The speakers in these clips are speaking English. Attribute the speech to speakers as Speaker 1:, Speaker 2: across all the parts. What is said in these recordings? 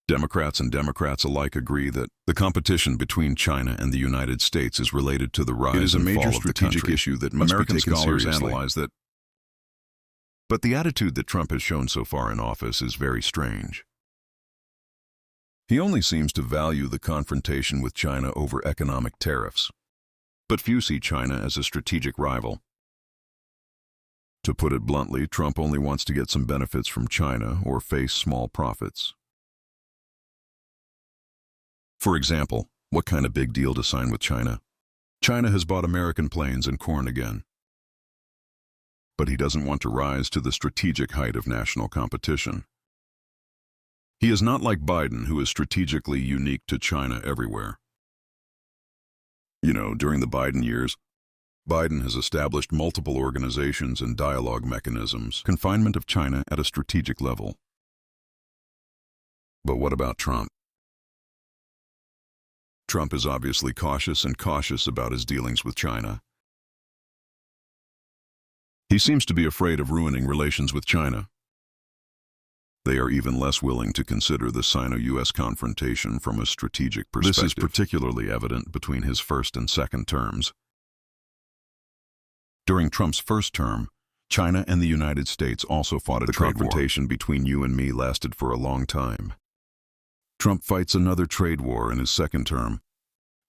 Speaker 1: Democrats and Democrats alike agree that the competition between China and the United States is related to the rise and fall of the country. Issue that must American be taken scholars seriously. Analyze that. But the attitude that Trump has shown so far in office is very strange. He only seems to value the confrontation with China over economic tariffs, but few see China as a strategic rival. To put it bluntly, Trump only wants to get some benefits from China or face small profits. For example, what kind of big deal to sign with China? China has bought American planes and corn again. But he doesn't want to rise to the strategic height of national competition. He is not like Biden, who is strategically unique to China everywhere. During the Biden years, Biden has established multiple organizations and dialogue mechanisms, confinement of China at a strategic level. But what about Trump? Trump is obviously cautious about his dealings with China. He seems to be afraid of ruining relations with China. They are even less willing to consider the Sino-US confrontation from a strategic perspective. This is particularly evident between his first and second terms. During Trump's first term, China and the United States also fought a trade war. The confrontation between you and me lasted for a long time. Trump fights another trade war in his second term.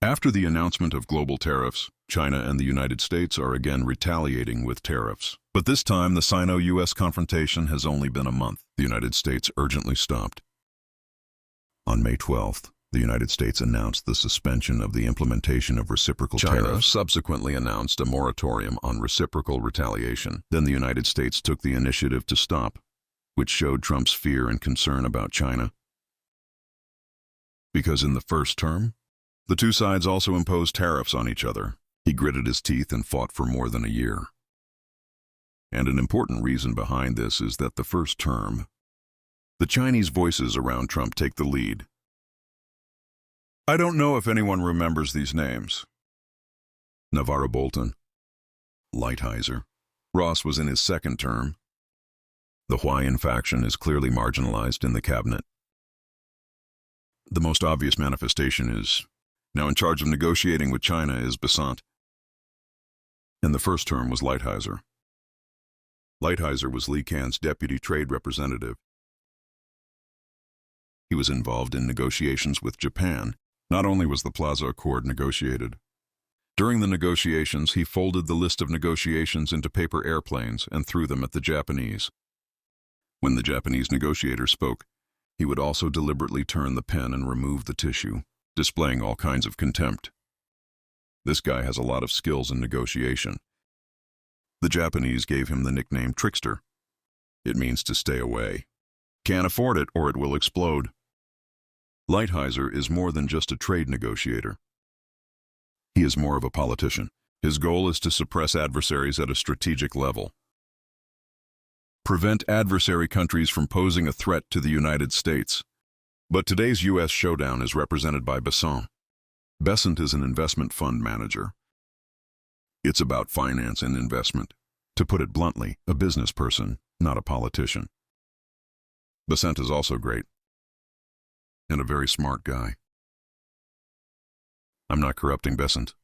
Speaker 1: After the announcement of global tariffs, China and the United States are again retaliating with tariffs. But this time, the Sino-US confrontation has only been a month. The United States urgently stopped. On May 12th, the United States announced the suspension of the implementation of reciprocal tariffs. China subsequently announced a moratorium on reciprocal retaliation. Then the United States took the initiative to stop, which showed Trump's fear and concern about China. Because in the first term, the two sides also imposed tariffs on each other. He gritted his teeth and fought for more than a year. And an important reason behind this is that the first term, the Chinese voices around Trump take the lead. I don't know if anyone remembers these names. Navarro Bolton, Lighthizer. Ross was in his second term. The Hawaiian faction is clearly marginalized in the cabinet. The most obvious manifestation is, now in charge of negotiating with China is Besant. And the first term was Lighthizer. Lighthizer was Li Kan's deputy trade representative. He was involved in negotiations with Japan. Not only was the Plaza Accord negotiated. During the negotiations, he folded the list of negotiations into paper airplanes and threw them at the Japanese. When the Japanese negotiator spoke, he would also deliberately turn the pen and remove the tissue, displaying all kinds of contempt. This guy has a lot of skills in negotiation. The Japanese gave him the nickname Trickster. It means to stay away. Can't afford it or it will explode. Lighthizer is more than just a trade negotiator. He is more of a politician. His goal is to suppress adversaries at a strategic level. Prevent adversary countries from posing a threat to the United States. But today's U.S. showdown is represented by Besant. Besant is an investment fund manager. It's about finance and investment. To put it bluntly, a business person, not a politician. Besant is also great. And a very smart guy. I'm not corrupting Besant.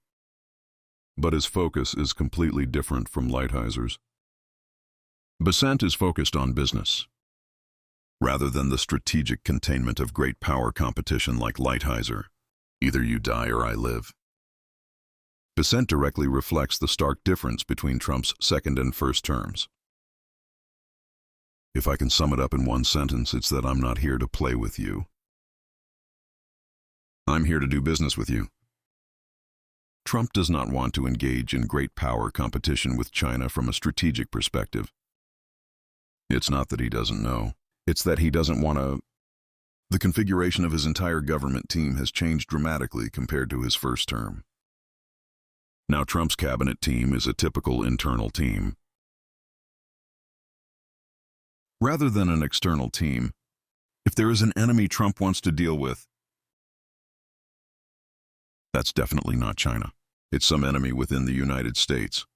Speaker 1: But his focus is completely different from Lighthizer's. Besant is focused on business, rather than the strategic containment of great power competition like Lighthizer. Either you die or I live. Besant directly reflects the stark difference between Trump's second and first terms. If I can sum it up in one sentence, it's that I'm not here to play with you. I'm here to do business with you. Trump does not want to engage in great power competition with China from a strategic perspective. It's not that he doesn't know. It's that he doesn't want to. The configuration of his entire government team has changed dramatically compared to his first term. Now Trump's cabinet team is a typical internal team. Rather than an external team, if there is an enemy Trump wants to deal with, that's definitely not China. It's some enemy within the United States.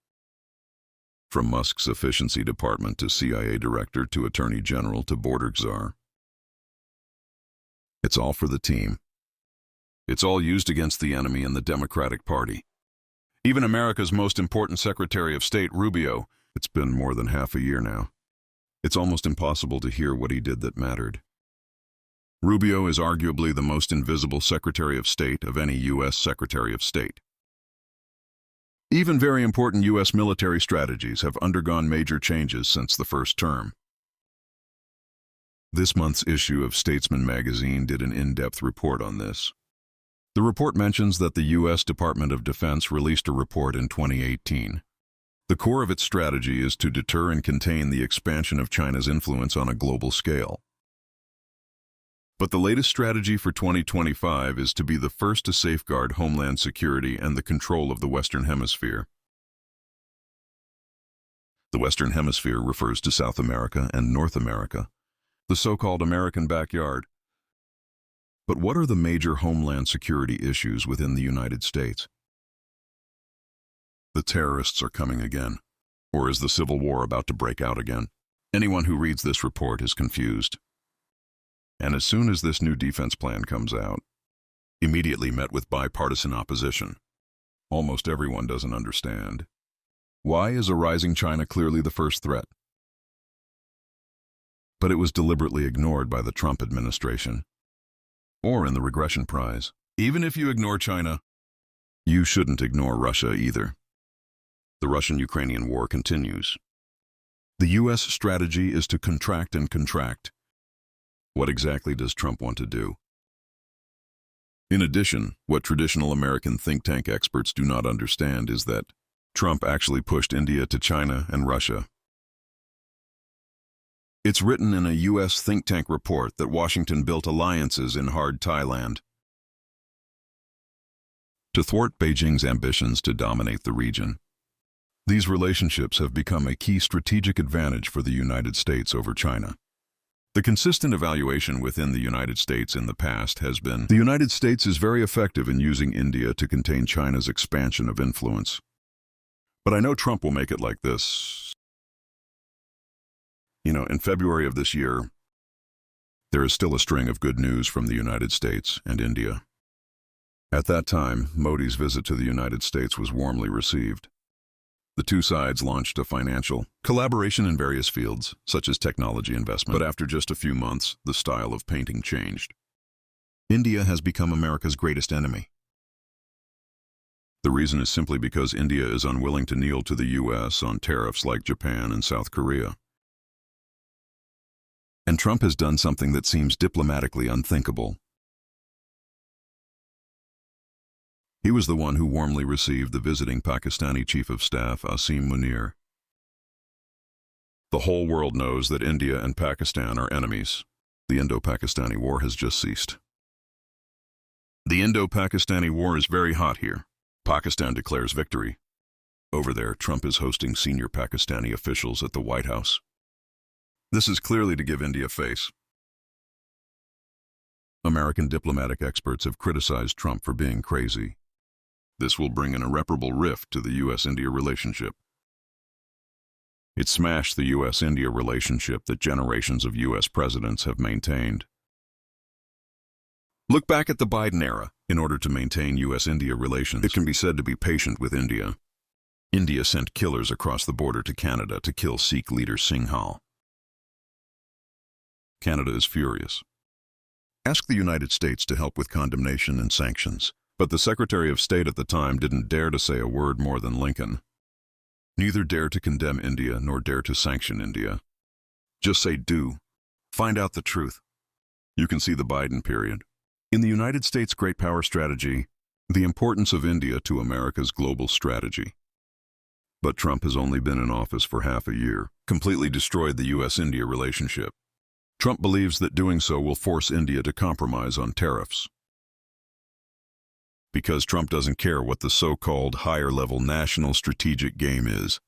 Speaker 1: From Musk's efficiency department to CIA director to attorney general to border czar. It's all for the team. It's all used against the enemy and the Democratic Party. Even America's most important Secretary of State, Rubio, it's been more than half a year now. It's almost impossible to hear what he did that mattered. Rubio is arguably the most invisible Secretary of State of any U.S. Secretary of State. Even very important U.S. military strategies have undergone major changes since the first term. This month's issue of Statesman magazine did an in-depth report on this. The report mentions that the U.S. Department of Defense released a report in 2018. The core of its strategy is to deter and contain the expansion of China's influence on a global scale. But the latest strategy for 2025 is to be the first to safeguard homeland security and the control of the Western Hemisphere. The Western Hemisphere refers to South America and North America, the so-called American backyard. But what are the major homeland security issues within the United States? The terrorists are coming again. Or is the Civil War about to break out again? Anyone who reads this report is confused. And as soon as this new defense plan comes out, immediately met with bipartisan opposition. Almost everyone doesn't understand. Why is a rising China clearly the first threat? But it was deliberately ignored by the Trump administration. Or in the regression prize. Even if you ignore China, you shouldn't ignore Russia either. The Russian-Ukrainian war continues. The U.S. strategy is to contract and contract. What exactly does Trump want to do? In addition, what traditional American think tank experts do not understand is that Trump actually pushed India to China and Russia. It's written in a U.S. think tank report that Washington built alliances in hard Thailand to thwart Beijing's ambitions to dominate the region. These relationships have become a key strategic advantage for the United States over China. The consistent evaluation within the United States in the past has been, the United States is very effective in using India to contain China's expansion of influence. But I know Trump will make it like this. In February of this year, there is still a string of good news from the United States and India. At that time, Modi's visit to the United States was warmly received. The two sides launched a financial collaboration in various fields, such as technology investment. But after just a few months, the style of painting changed. India has become America's greatest enemy. The reason is simply because India is unwilling to kneel to the U.S. on tariffs like Japan and South Korea. And Trump has done something that seems diplomatically unthinkable. He was the one who warmly received the visiting Pakistani Chief of Staff, Asim Munir. The whole world knows that India and Pakistan are enemies. The Indo-Pakistani War has just ceased. The Indo-Pakistani War is very hot here. Pakistan declares victory. Over there, Trump is hosting senior Pakistani officials at the White House. This is clearly to give India face. American diplomatic experts have criticized Trump for being crazy. This will bring an irreparable rift to the U.S.-India relationship. It smashed the U.S.-India relationship that generations of U.S. presidents have maintained. Look back at the Biden era. In order to maintain U.S.-India relations, it can be said to be patient with India. India sent killers across the border to Canada to kill Sikh leader Singhal. Canada is furious. Ask the United States to help with condemnation and sanctions. But the Secretary of State at the time didn't dare to say a word more than Lincoln. Neither dare to condemn India nor dare to sanction India. Just say do. Find out the truth. You can see the Biden period. In the United States Great Power Strategy, the importance of India to America's global strategy. But Trump has only been in office for half a year, completely destroyed the U.S.-India relationship. Trump believes that doing so will force India to compromise on tariffs. Because Trump doesn't care what the so-called higher-level national strategic game is.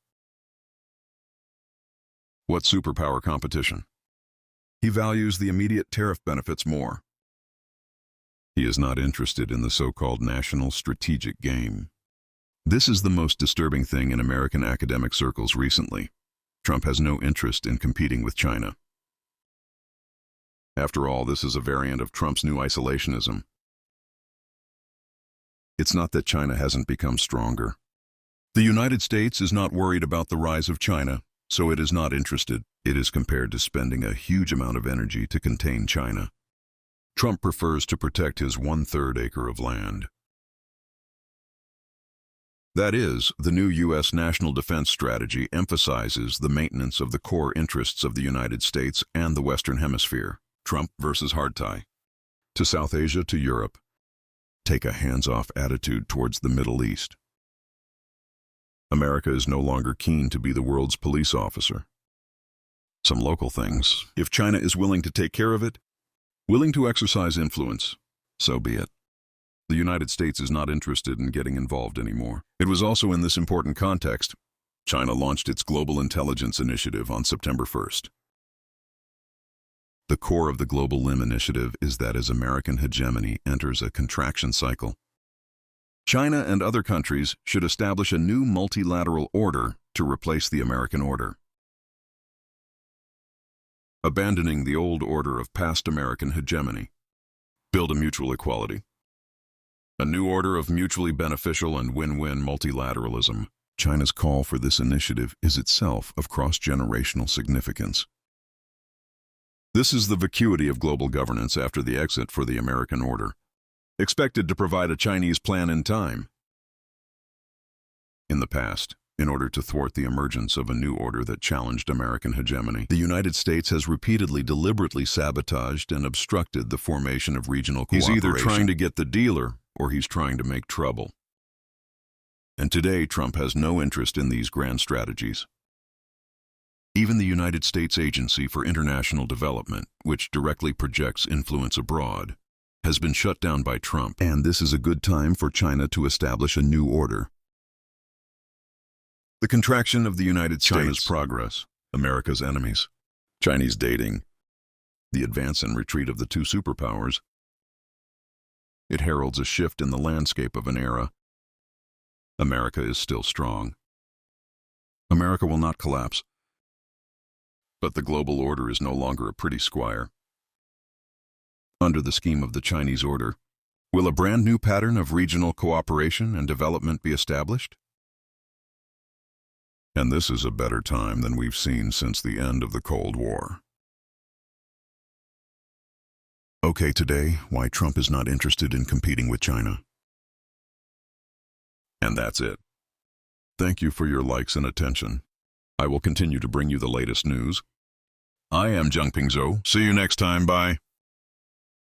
Speaker 1: What superpower competition? He values the immediate tariff benefits more. He is not interested in the so-called national strategic game. This is the most disturbing thing in American academic circles recently. Trump has no interest in competing with China. After all, this is a variant of Trump's new isolationism. It's not that China hasn't become stronger. The United States is not worried about the rise of China, so it is not interested. It is compared to spending a huge amount of energy to contain China. Trump prefers to protect his 1/3 acre of land. That is, the new U.S. national defense strategy emphasizes the maintenance of the core interests of the United States and the Western Hemisphere. Trump versus hardtie. To South Asia, to Europe. Take a hands-off attitude towards the Middle East. America is no longer keen to be the world's police officer. Some local things. If China is willing to take care of it, willing to exercise influence, so be it. The United States is not interested in getting involved anymore. It was also in this important context, China launched its Global Intelligence Initiative on September 1st. The core of the Global LIM initiative is that as American hegemony enters a contraction cycle, China and other countries should establish a new multilateral order to replace the American order. Abandoning the old order of past American hegemony. Build a mutual equality. A new order of mutually beneficial and win-win multilateralism. China's call for this initiative is itself of cross-generational significance. This is the vacuity of global governance after the exit for the American order, expected to provide a Chinese plan in time. In the past, in order to thwart the emergence of a new order that challenged American hegemony, the United States has repeatedly deliberately sabotaged and obstructed the formation of regional cooperation. He's either trying to get the dealer, or he's trying to make trouble. And today, Trump has no interest in these grand strategies. Even the United States Agency for International Development, which directly projects influence abroad, has been shut down by Trump, and this is a good time for China to establish a new order. The contraction of the United States, China's progress, America's enemies, Chinese dating, the advance and retreat of the two superpowers. It heralds a shift in the landscape of an era. America is still strong. America will not collapse. But the global order is no longer a pretty squire. Under the scheme of the Chinese order, will a brand new pattern of regional cooperation and development be established? And this is a better time than we've seen since the end of the Cold War. Okay, today, why Trump is not interested in competing with China. And that's it. Thank you for your likes and attention. I will continue to bring you the latest news. I am Zhengping Zhou. See you next time. Bye.